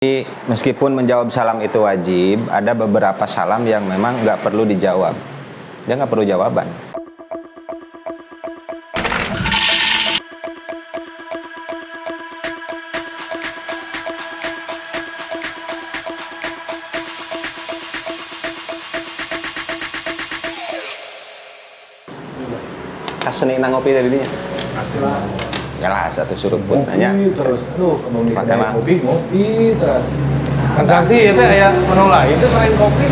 Jadi, meskipun menjawab salam itu wajib, ada beberapa salam yang memang nggak perlu dijawab. Dia nggak perlu jawaban. Kasih nang ngopi tadi nya. Pasti mas. Yalah satu suruh pun nanya. Terus, kembali Pakai mah. ngopi terus. Konsumsi itu kayak menu lain itu selain kopi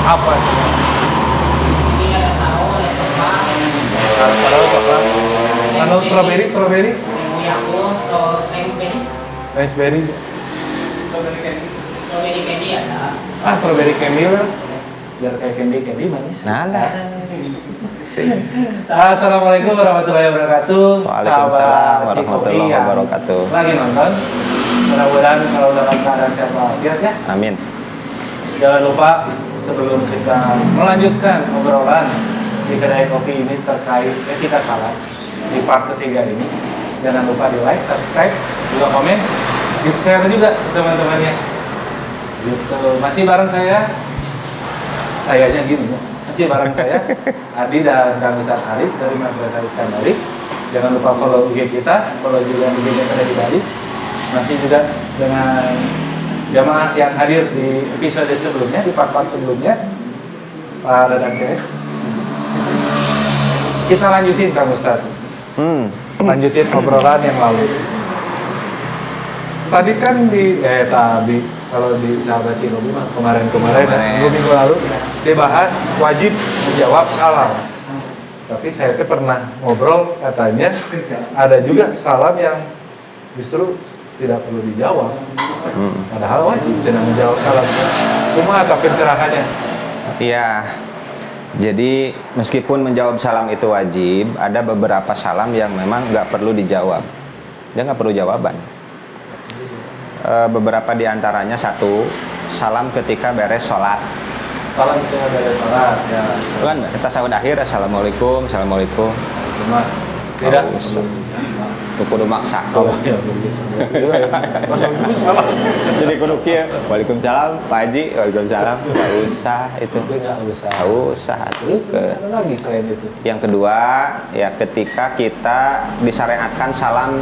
apa? Kalau coklat, kalau strawberry, Raspberry. raspberry, Strawberry candy ada. strawberry candy lah. Biar kayak candy manis. Nah lah. Sih. Assalamualaikum warahmatullahi wabarakatuh. Waalaikumsalam Sahabat warahmatullahi Cikopi yang wabarakatuh. Lagi nonton. Mudah-mudahan selalu dalam keadaan sehat walafiat ya. Amin. Jangan lupa sebelum kita melanjutkan obrolan di kedai kopi ini terkait etika salam di part ketiga ini, jangan lupa di like, subscribe, juga komen, di share juga teman-temannya. Gitu. Masih bareng sayanya gini ya. Masih bareng saya Adi dan Kang Ustaz Arif dari Madrasah Iskandari. Jangan lupa follow IG kita, follow juga IG-nya ada di Bali. Masih juga dengan jamaah yang hadir di episode sebelumnya, di part-part sebelumnya, Pak Dadang Keres. Kita lanjutin Kang Ustaz. Lanjutin obrolan yang lalu. Tadi kan kalau di sahabat Cikopi kemarin minggu lalu dibahas wajib menjawab salam. Tapi saya pernah ngobrol katanya ada juga salam yang justru tidak perlu dijawab. Padahal wajib jangan menjawab salam. Cuma apa pencerahannya? Iya. Jadi meskipun menjawab salam itu wajib, ada beberapa salam yang memang nggak perlu dijawab. Dia nggak perlu jawaban. Beberapa diantaranya satu, salam ketika beres sholat. Salam ketika beres sholat ya. Kan kita sahur akhir, assalamualaikum, assalamualaikum. Cuma tidak Tuh kudu maksa. ya salah. Jadi kudu kieu, waalaikumsalam, Pak Haji, waalaikumsalam. Nggak usah itu. Nggak usah. Nggak usah. Terus ada lagi selain itu? Yang kedua, ya ketika kita disyariatkan salam,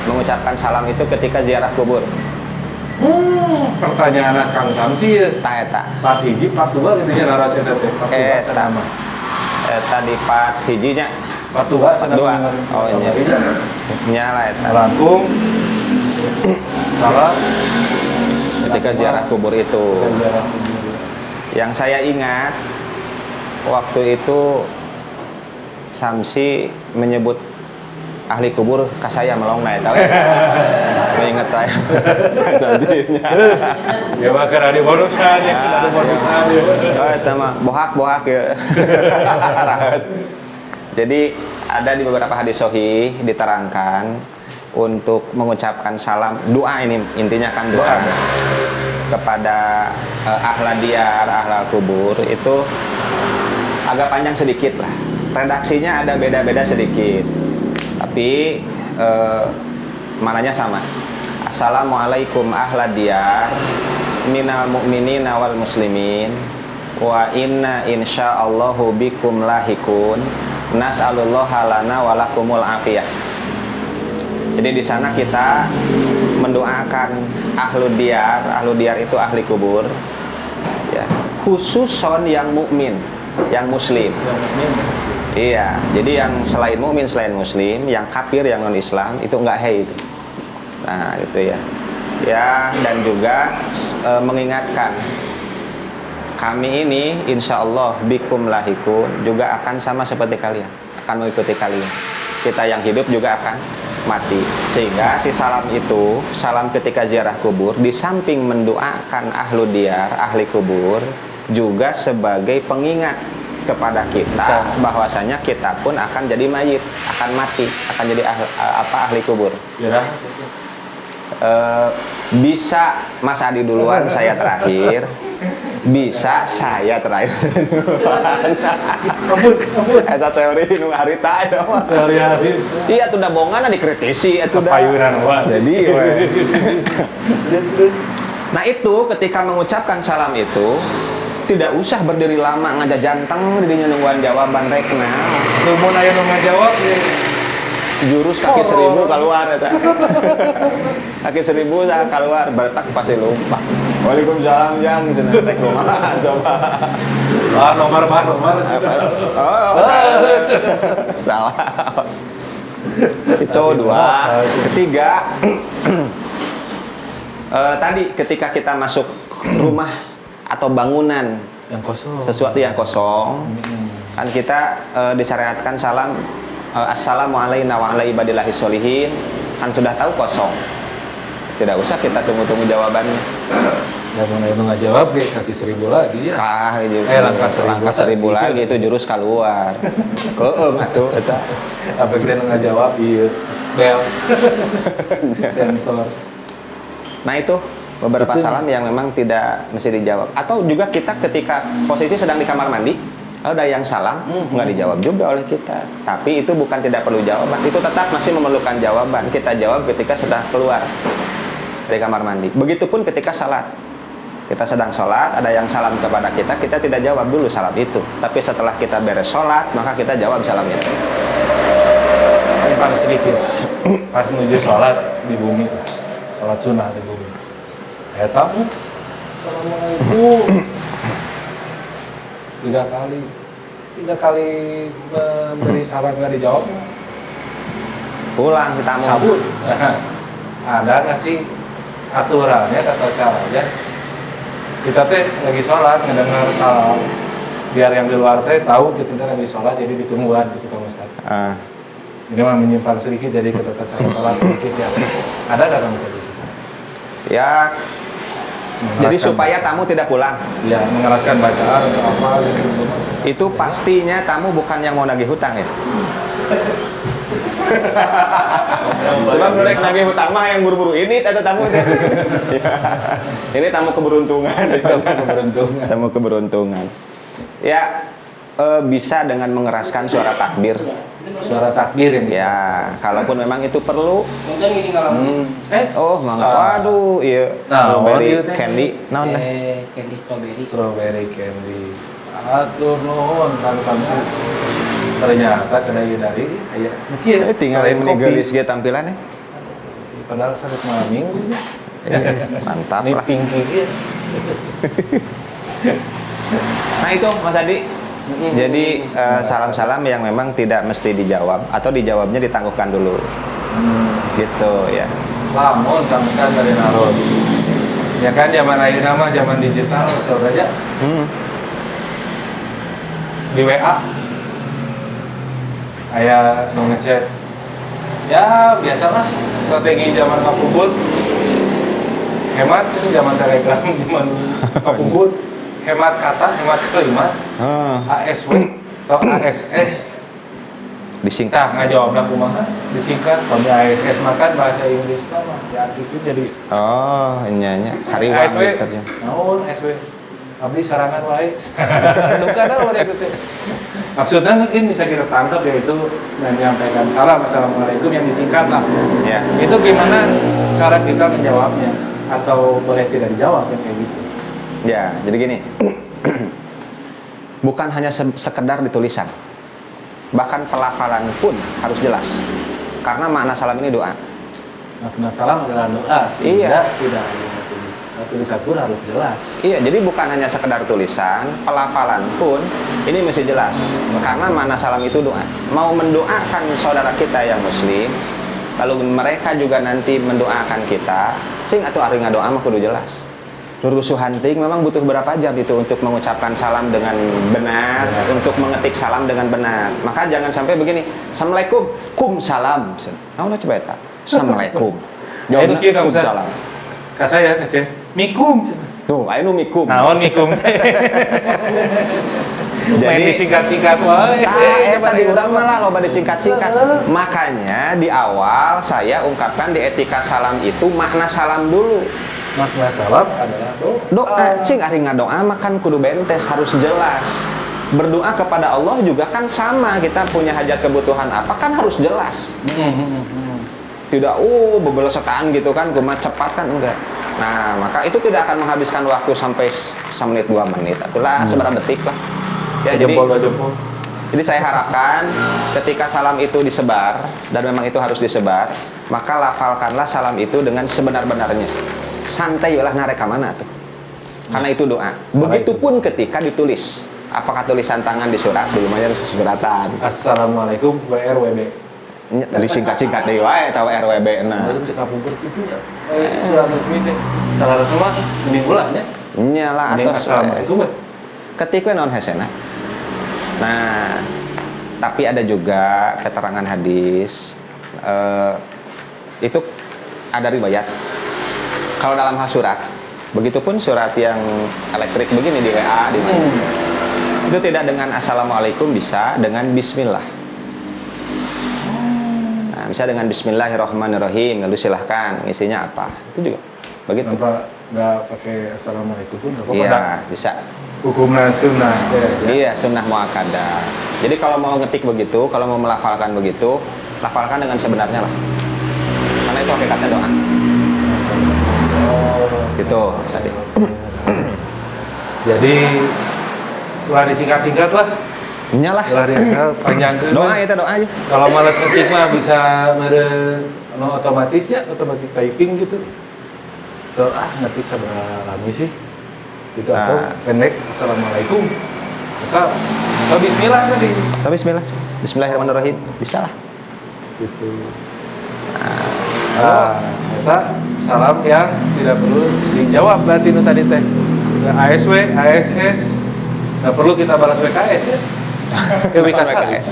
mengucapkan salam itu ketika ziarah kubur. Pertanyaan Kang Samsi ya. Part 1, part 2 gitu ya narasi teh. Part 2 sama. Tadi part hijinya. Part 2 Part 2. Oh iya. Nyala eta. Melangkung. Salam Ketika ziarah kubur itu. ziarah kubur. Yang saya ingat waktu itu Samsi menyebut ahli kubur ka saya melong na eta. Ingat saya. Samsinya. Ya bakar ada bonusan ya, ada bonusan ya. Oh eta mah bohak ya. Jadi ada di beberapa hadis sahih diterangkan untuk mengucapkan salam, doa ini intinya kan doa kepada ahlal diyar, ahlal kubur itu agak panjang sedikit lah. Redaksinya ada beda-beda sedikit. Tapi mananya sama. Assalamualaikum ahlal diyar minal mu'minina wal muslimin wa inna insyaallahu bikum lahikun. Nas'alullaha lana walakumul afiyah. Jadi di sana kita mendoakan ahlu diyar itu ahli kubur. Ya, khususon yang mukmin, yang muslim. Iya, jadi yang selain mukmin, selain muslim, yang kafir, yang non-Islam itu enggak itu. Nah, itu ya. Ya, dan juga mengingatkan kami ini insya Allah bikum lahikun juga akan sama seperti kalian, akan mengikuti kalian. Kita yang hidup juga akan mati. Sehingga si salam itu, salam ketika ziarah kubur, di samping mendoakan ahlu diyar, ahli kubur, juga sebagai pengingat kepada kita bahwasanya kita pun akan jadi mayit, akan mati, akan jadi ahli kubur. Bisa Mas Adi duluan, saya terakhir. bisa saya terakhir. Ampun. Eta teori nu harita eta mah. Teori hari. Iya tuh dabongan dikritisi eta dah. Payunan wah. Jadi we. Terus. Nah itu ketika mengucapkan salam itu tidak usah berdiri lama ngajajanteng di dinya nungguan jawaban rek naon. Lu mun aya nu ngajawab ya. Jurus kaki 1000 keluar eta. Kaki 1000 dah keluar bertak pasti lupa. Waalaikumsalam Jang cenah teh kumaha coba. Nomor. Oh, salah. Itu dua. Ketiga, tadi ketika kita masuk rumah atau bangunan yang kosong. sesuatu yang kosong, kan kita disyariatkan salam assalamualaikum wa ala ibadillahi sholihin, kan sudah tahu kosong. Tidak usah kita tunggu-tunggu jawabannya. Ya mau nggak jawab kaki 1000 lagi ya. Gitu. Langkah 1000 lagi itu jurus keluar. Keung atuh eta. Apa kita nggak jawab iya. Bel. Sensor. Nah itu beberapa salam yang memang tidak mesti dijawab. Atau juga kita ketika posisi sedang di kamar mandi, ada yang salam nggak dijawab juga oleh kita. Tapi itu bukan tidak perlu jawaban. Itu tetap masih memerlukan jawaban. Kita jawab ketika sudah keluar dari kamar mandi. Begitupun ketika salat. Kita sedang sholat, ada yang salam kepada kita, kita tidak jawab dulu salam itu. Tapi setelah kita beres sholat, maka kita jawab salam itu. Ini paling sedikit. Pas menuju sholat di bumi, sholat sunnah di bumi. Ya tahu. Assalamualaikum. 3 kali memberi salam nggak dijawab. Pulang kita mau Cabut. Ada nggak sih aturannya, tata caranya? Kita teh lagi sholat ngedengar salam, biar yang di luar teh tahu kita teh lagi sholat, jadi ditungguan gitu Pak Ustaz. Ini mah menyimpang sedikit jadi ke tata cara sholat sedikit ya. Ada nggak Pak Ustaz? Ya, jadi supaya tamu tidak pulang. Ya, mengeraskan bacaan atau apa gitu. Itu pastinya tamu bukan yang mau nagih hutang ya. Sebab mereka nagih hutang mah yang buru-buru ini ada tamu ya. Ini tamu keberuntungan. Tamu keberuntungan. Ya, bisa dengan mengeraskan suara takbir. Suara takbir yang ya, kalaupun memang itu perlu. Oh, mangga. Waduh, iya. Strawberry candy. Naon teh? Candy strawberry. Strawberry candy. Atur nuhun Kang Samsi. Ternyata kedai dari aya. Tinggal menigelis ge tampilannya. Padahal sampai semalam minggu. Mantap Ini lah. pinky ya. Nah itu Mas Adi. Jadi salam-salam yang memang tidak mesti dijawab atau dijawabnya ditangguhkan dulu. Gitu ya. Lamun Kang Ustaz dari Narod. Ya kan zaman ayeuna mah zaman digital saudara. Di WA aya nu ngechat. Ya biasalah strategi zaman kapubut. Hemat itu zaman Telegram, zaman kapubut. Hemat kata, hemat kalimat. ASW atau ASS Disingkat. Nah, ngajawabna kumaha? Disingkat. Kalau ASS makan bahasa Inggris mah diartikeun jadi Oh, nya hariwang ASW. gitu. Naon ASW? Abdi sarangan wae. Nu kana urang itu teh. Maksudnya mungkin bisa kita tangkap yaitu menyampaikan salam assalamualaikum yang disingkat lah. Ya. Itu gimana cara kita menjawabnya atau boleh tidak dijawab kan kayak gitu. Ya, jadi gini. Bukan hanya sekedar ditulisan. Bahkan pelafalan pun harus jelas. Karena makna salam ini doa. Makna salam adalah doa sehingga tidak hanya tulisan pun harus jelas. Iya, jadi bukan hanya sekedar tulisan, pelafalan pun ini mesti jelas. Karena makna salam itu doa. Mau mendoakan saudara kita yang muslim, lalu mereka juga nanti mendoakan kita, cing atuh ari ngadoa mah kudu jelas. Lurusuhan ting memang butuh berapa jam itu untuk mengucapkan salam dengan benar, untuk mengetik salam dengan benar. Maka jangan sampai begini, Assalamualaikum, kum salam. Nah, coba eta. Assalamualaikum. Jawabna kum salam. Ka saya ngeceh, mikum. Tuh, ayo nu mikum. Naon mikum teh? Main disingkat-singkat wae. Eta di urang malah loba disingkat-singkat. Makanya di awal saya ungkapkan di etika salam itu makna salam dulu. makna salam adalah Doa, cing ari ngadoa mah kan kudu bentes, harus jelas. Berdoa kepada Allah juga kan sama, kita punya hajat kebutuhan apa kan harus jelas. Tidak bebelesetan gitu kan, kumat cepat kan enggak. Nah, maka itu tidak akan menghabiskan waktu sampai 1 menit 2 menit, itulah seberapa detik lah. Ya, jadi saya harapkan ketika salam itu disebar dan memang itu harus disebar, maka lafalkanlah salam itu dengan sebenar-benarnya. Santai lah narek ka mana tuh. Karena itu doa. Begitupun ketika ditulis. Apakah tulisan tangan di surat? Dulu mah suratan. Assalamualaikum WRWB. Disingkat-singkat deui wae eta WRWB na. Di kapungkur kitu nya. Surat resmi teh. Salah resmi mah mending ulah nya. Nya lah atos. Assalamualaikum. Ketik we naon hesena. Nah, tapi ada juga keterangan hadis itu ada riwayat. Kalau dalam hal surat, begitupun surat yang elektrik begini di WA di mana, itu tidak dengan assalamualaikum, bisa dengan bismillah. Nah, bisa dengan bismillahirrahmanirrahim, lalu silahkan isinya apa, itu juga begitu. Kenapa nggak pakai assalamualaikum pun? Iya, bisa. Hukumnya sunnah. Iya, sunnah muakkadah. Jadi kalau mau ngetik begitu, kalau mau melafalkan begitu, lafalkan dengan sebenarnya lah. Karena itu hakikatnya doa. Gitu, Sadi. Jadi, ulah disingkat-singkat lah. Nyalah. Ulah disingkat, panjangkeun. Doa itu doa aja. Kalau malas ngetik mah bisa otomatis ya, otomatis typing gitu. Tuh, ngetik sabaraha lami sih. Itu atau pendek assalamualaikum. Atau bismillah tadi. Tapi bismillah. Bismillahirrahmanirrahim. Bisa lah. Gitu. Kita salam yang tidak perlu dijawab berarti itu tadi teh. ASW, ASS. Nggak perlu kita balas WKS ya. Ke WKS.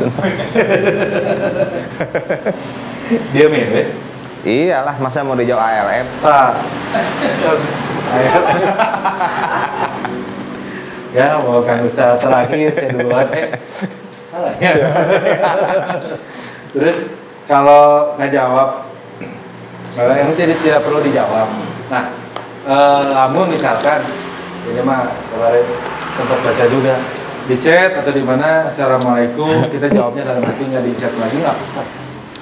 Dia mirip. Iyalah, masa mau dijawab ALM? Ya, mau Kang Ustaz terakhir saya duluan. Salah ya. Terus kalau ngejawab yang tidak perlu dijawab. Nah, lamun misalkan ini mah kemarin sempat baca juga di chat atau di mana assalamualaikum, kita jawabnya dalam hati, nggak di chat lagi, nggak apa-apa.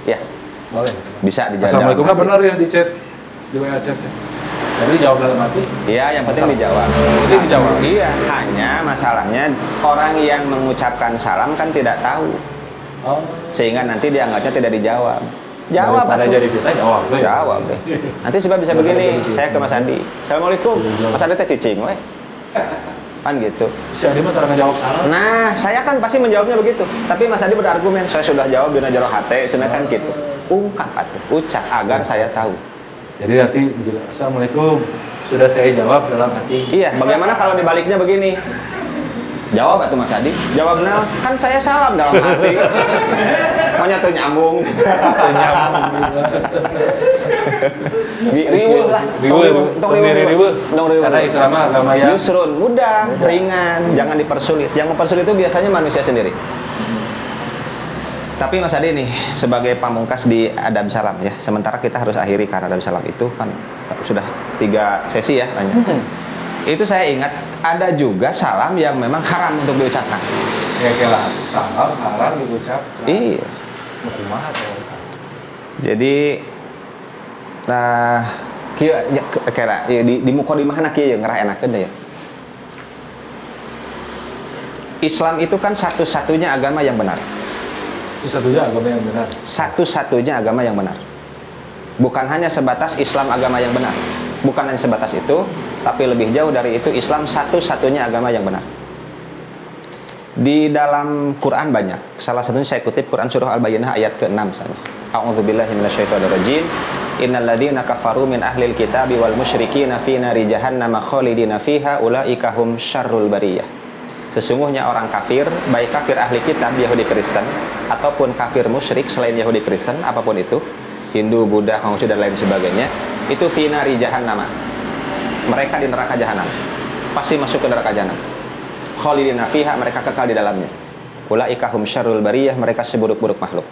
Ya, Boleh. bisa dijawab. Assalamualaikum kan benar ya di chat, di WA chat. Tapi dijawab dalam hati. Iya, yang penting dijawab. Penting dijawab. Iya, hanya masalahnya orang yang mengucapkan salam kan tidak tahu. Oh. Sehingga nanti dianggapnya tidak dijawab. Jawab Daripada atuh. jadi kita jawab deh. Jawab deh. Nanti sebab bisa begini, saya ke Mas Andi. Assalamualaikum. Mas Andi teh cicing we. Kan gitu. Si Adi mah tarang ngejawab salah. Nah, saya kan pasti menjawabnya begitu. Tapi Mas Andi berargumen, saya sudah jawab dina jero hate, cenah kan gitu. Ungkap atuh, ucap agar saya tahu. Jadi nanti begitu, assalamualaikum, sudah saya jawab dalam hati. Iya, bagaimana kalau dibaliknya begini? Jawab atuh Mas Adi. Jawab nah, kan saya salam dalam hati. Maunya tuh nyambung. Riweuh lah. Riweuh. Karena Islam agama yang yusrun, mudah, ringan, jangan dipersulit. Yang mempersulit itu biasanya manusia sendiri. Tapi Mas Adi nih, sebagai pamungkas di adab salam ya, sementara kita harus akhiri karena adab salam itu kan sudah 3 sesi ya banyak. Itu saya ingat ada juga salam yang memang haram untuk diucapkan. Ya kira salam haram diucapkan. Iya. Kumaha teh. Jadi kieu kira di mukadimahna kieu ngarah enakeun deh ya. Islam itu kan satu-satunya agama yang benar. Satu-satunya agama yang benar. Satu-satunya agama yang benar. Bukan hanya sebatas Islam agama yang benar. Bukan hanya sebatas itu, tapi lebih jauh dari itu, Islam satu-satunya agama yang benar. Di dalam Quran banyak. Salah satunya saya kutip Quran surah Al-Bayyinah ayat ke-6 misalnya. A'udzubillahi minasyaitonirrajim. Innal ladzina kafaru min ahlil kitabi wal musyrikina fi nari jahannam khalidina fiha ulaika hum syarrul bariyah. Sesungguhnya orang kafir, baik kafir ahli kitab Yahudi Kristen ataupun kafir musyrik selain Yahudi Kristen, apapun itu, Hindu, Buddha, Konghucu dan lain sebagainya, itu fi nari jahannam. Mereka di neraka jahanam. Pasti masuk ke neraka jahanam. Khalidina fiha, mereka kekal di dalamnya. Ulaika hum syarrul bariyah, mereka seburuk-buruk makhluk.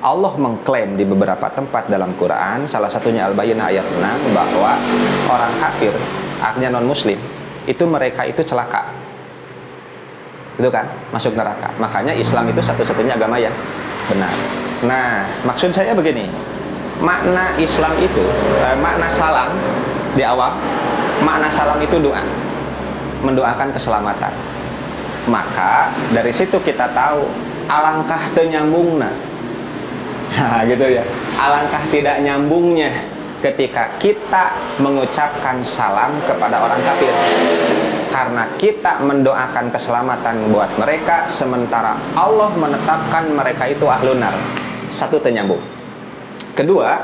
Allah mengklaim di beberapa tempat dalam Quran, salah satunya Al-Bayyinah ayat 6, bahwa orang kafir, artinya non-muslim, itu mereka itu celaka. Itu kan, masuk neraka. Makanya Islam itu satu-satunya agama yang benar. Nah, maksud saya begini, makna Islam itu, makna salam di awal, makna salam itu doa, mendoakan keselamatan. Maka dari situ kita tahu alangkah teu nyambungna. Nah, gitu ya. Alangkah tidak nyambungnya ketika kita mengucapkan salam kepada orang kafir. Karena kita mendoakan keselamatan buat mereka, sementara Allah menetapkan mereka itu ahlun nar. Satu teu nyambung. Kedua,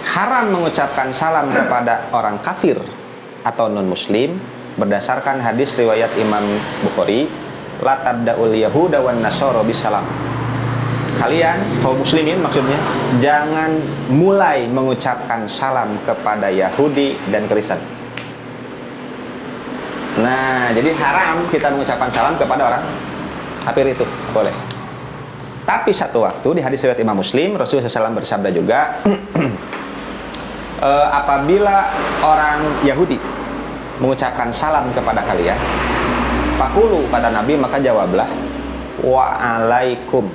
haram mengucapkan salam kepada orang kafir atau non-muslim berdasarkan hadis riwayat Imam Bukhari, la tabda'ul yahuda wan nasara bisalam. Kalian kaum muslimin maksudnya jangan mulai mengucapkan salam kepada Yahudi dan Kristen. Nah, jadi haram kita mengucapkan salam kepada orang kafir itu, boleh. Tapi satu waktu di hadis riwayat Imam Muslim, Rasulullah SAW bersabda juga, apabila orang Yahudi mengucapkan salam kepada kalian, fakulu, kata Nabi, maka jawablah wa'alaikum,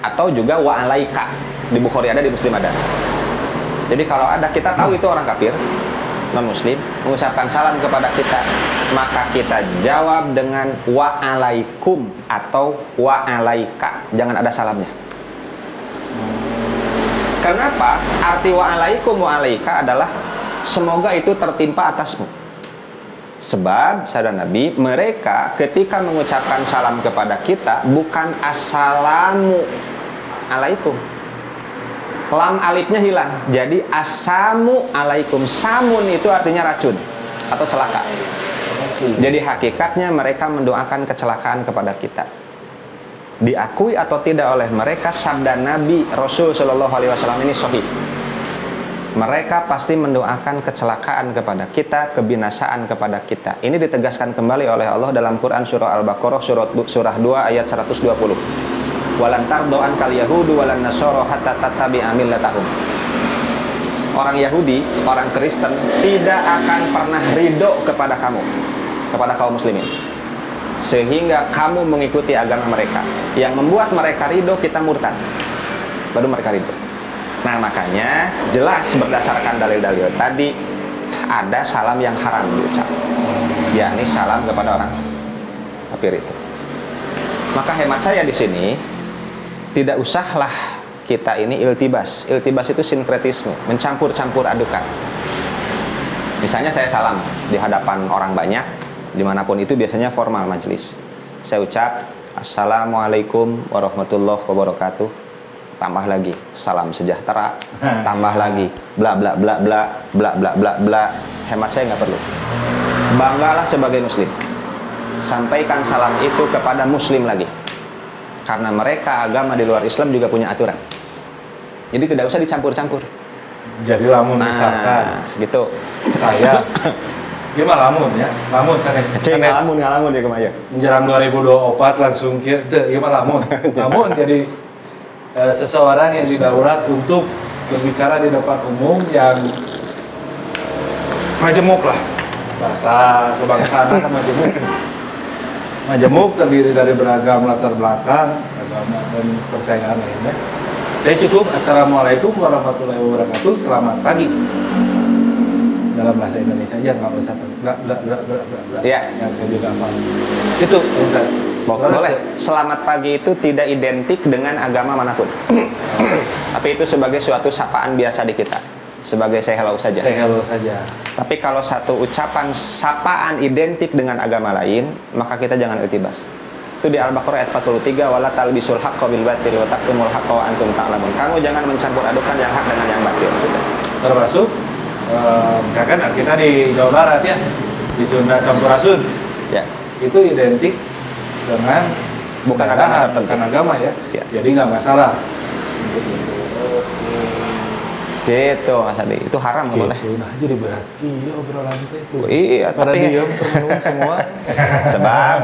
atau juga wa'alaika. Di Bukhari ada, di Muslim ada. Jadi kalau ada, kita tahu itu orang kafir non-muslim mengucapkan salam kepada kita, maka kita jawab dengan wa'alaikum atau wa'alaika, jangan ada salamnya. Kenapa? Arti wa'alaikum wa'alaika adalah semoga itu tertimpa atasmu. Sebab saudara Nabi, mereka ketika mengucapkan salam kepada kita bukan assalamu alaikum, lam alifnya hilang, jadi asamu alaikum. Samun itu artinya racun atau celaka. Jadi hakikatnya mereka mendoakan kecelakaan kepada kita. Diakui atau tidak oleh mereka, sabda Nabi Rasul Shallallahu Alaihi Wasallam ini sahih. Mereka pasti mendoakan kecelakaan kepada kita, kebinasaan kepada kita. Ini ditegaskan kembali oleh Allah dalam Quran surah Al-Baqarah surah 2 ayat 120. Walan tardo ankal yahudu walan nasara hatta tattabi'a millatahum. Orang Yahudi, orang Kristen tidak akan pernah ridho kepada kamu, kepada kaum muslimin, sehingga kamu mengikuti agama mereka. Yang membuat mereka ridho, kita murtad, baru mereka ridho. Nah, makanya jelas berdasarkan dalil-dalil tadi ada salam yang haram diucap, yakni salam kepada orang kafir itu. Maka hemat saya di sini, tidak usahlah kita ini iltibas. Iltibas itu sinkretisme, mencampur-campur adukan. Misalnya saya salam di hadapan orang banyak, dimanapun itu, biasanya formal majelis. Saya ucap assalamualaikum warahmatullahi wabarakatuh. Tambah lagi salam sejahtera, tambah lagi bla bla bla bla bla bla bla bla. Hemat saya nggak perlu. Banggalah sebagai muslim, sampaikan salam itu kepada muslim lagi, karena mereka agama di luar Islam juga punya aturan. Jadi tidak usah dicampur-campur. Jadi lamun misalkan gitu, saya gimana lamun ya, lamun sanes ngalamun ya kemaya menjelang 2024 langsung kieu teu gimana lamun jadi seseorang yang didaulat untuk berbicara di depan umum yang majemuk lah, bahasa kebangsaan majemuk terdiri dari beragam latar belakang agama dan kepercayaan lainnya. Saya cukup assalamualaikum warahmatullahi wabarakatuh, selamat pagi, dalam bahasa Indonesia aja, nggak usah bla bla bla bla bla ya. Yang saya juga paham itu boleh. Selamat pagi itu tidak identik dengan agama manapun. Tapi itu sebagai suatu sapaan biasa di kita, sebagai say hello saja. Say hello saja. Tapi kalau satu ucapan sapaan identik dengan agama lain, maka kita jangan iltibas. Itu di Al-Baqarah ayat 43, wala talbisul haqqo bil batil wa taqtumul haqqo wa antum ta'lamun. Kamu jangan mencampur adukan yang hak dengan yang batil. Termasuk misalkan kita di Jawa Barat ya, di Sunda Sampurasun. Ya. Itu identik dengan bukan agama, ya. Jadi nggak masalah. Gitu Mas Adi, itu haram nggak boleh. Gitu. Nah, jadi berat. Iya obrolan itu. Iya, Pada tapi diam termenung semua. sebab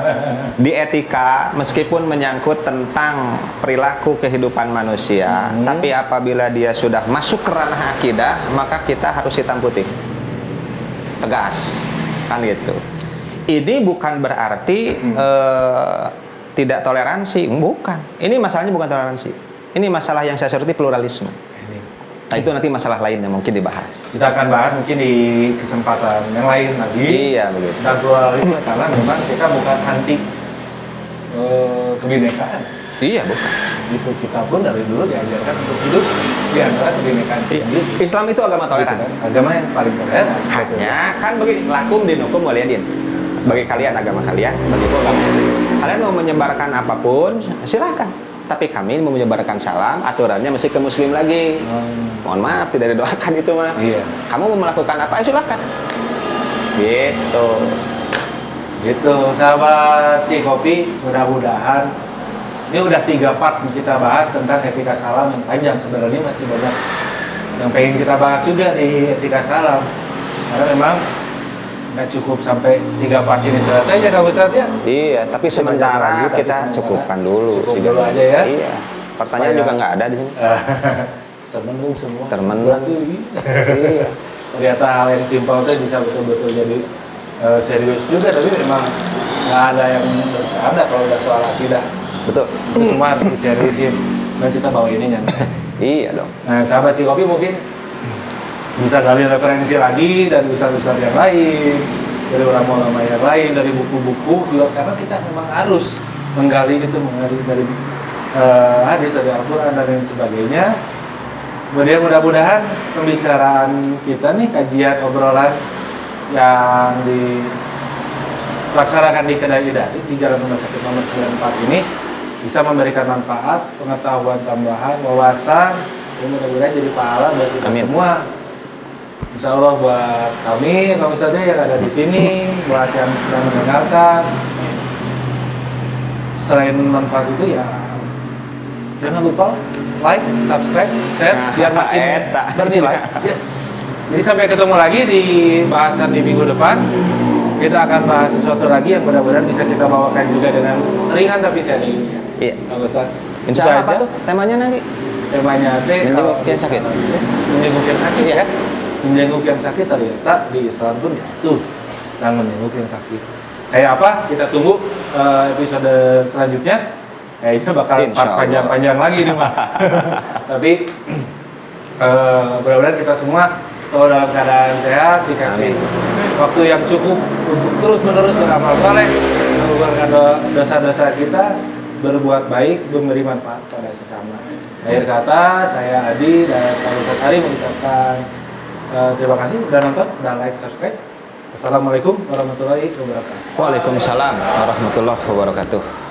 di etika meskipun menyangkut tentang perilaku kehidupan manusia, tapi apabila dia sudah masuk ke ranah akidah, maka kita harus hitam putih, tegas, kan gitu. Ini bukan berarti tidak toleransi, bukan. Ini masalahnya bukan toleransi. Ini masalah yang saya soroti pluralisme. Nah itu nanti masalah lain yang mungkin dibahas. Kita akan bahas mungkin di kesempatan yang lain lagi. Iya begitu. Tentang pluralisme karena memang kita bukan anti kebinekaan. Iya bukan. Gitu kita pun dari dulu diajarkan untuk hidup di antara kebinekaan itu sendiri. Islam itu agama toleran. Gitu kan? Agama yang paling toleran. Hanya kan begini, lakum dinukum waliyadin. Bagi kalian agama kalian, bagiku agama. Kalian mau menyebarkan apapun, silahkan. Tapi kami mau menyebarkan salam, aturannya mesti ke muslim lagi. Mohon maaf, tidak didoakan itu mah. Iya. Kamu mau melakukan apa, silakan. Gitu. Gitu, sahabat Cikopi, mudah-mudahan ini udah 3 part kita bahas tentang etika salam yang panjang. Sebenarnya masih banyak yang pengen kita bahas juga di etika salam. Karena memang nggak cukup sampai 3 part ini selesai ya Kak Ustadz ya? Iya, tapi sementara lagi, kita cukupkan dulu. Cukup dulu aja ya? Iya. Pertanyaan juga nggak ada di sini. Termenung semua. Termenung. Iya. Ternyata hal yang simpel itu bisa betul-betul jadi serius juga, tapi memang nggak ada yang bercanda kalau udah soal akidah. Betul. Itu semua harus diseriusin. Dan kita bawa ini nyantai. Iya dong. Nah, sahabat Cikopi mungkin bisa gali referensi lagi dari ustaz-ustaz yang lain, dari ulama-ulama yang lain, dari buku-buku juga, karena kita memang harus menggali dari hadis, dari Al-Quran dan lain sebagainya. Kemudian mudah-mudahan pembicaraan kita nih, kajian obrolan yang dilaksanakan di Kedai Idari di Jalan Rumah Sakit nomor 94 ini bisa memberikan manfaat, pengetahuan tambahan, wawasan, dan mudah-mudahan jadi pahala buat kita semua. Insya Allah buat kami, Kak Ustadznya yang ada di sini, buat yang sedang mendengarkan. Selain manfaat itu ya, jangan lupa like, subscribe, share, biar makin bernilai. Ya. Jadi sampai ketemu lagi di bahasan di minggu depan. Kita akan bahas sesuatu lagi yang mudah-mudahan bisa kita bawakan juga dengan ringan tapi serius ya. Iya. Kak Ustadz. Insya Allah apa tuh temanya nanti? Temanya menjenguk yang sakit. Menjenguk yang sakit ya. Menjenguk yang sakit ternyata di Islam pun ya tuh yang menjenguk yang sakit. Kayak apa? Kita tunggu episode selanjutnya. Kayaknya bakal panjang-panjang lagi nih Pak. Tapi mudah-mudahan kita semua selalu dalam keadaan sehat, dikasih waktu yang cukup untuk terus-menerus beramal saleh, mengurangi dosa-dosa kita, berbuat baik, memberi manfaat pada sesama. Akhir kata, saya Adi dan Pak Ustadz Ari mengucapkan terima kasih sudah nonton dan like, subscribe. Assalamualaikum warahmatullahi wabarakatuh. Waalaikumsalam warahmatullahi wabarakatuh.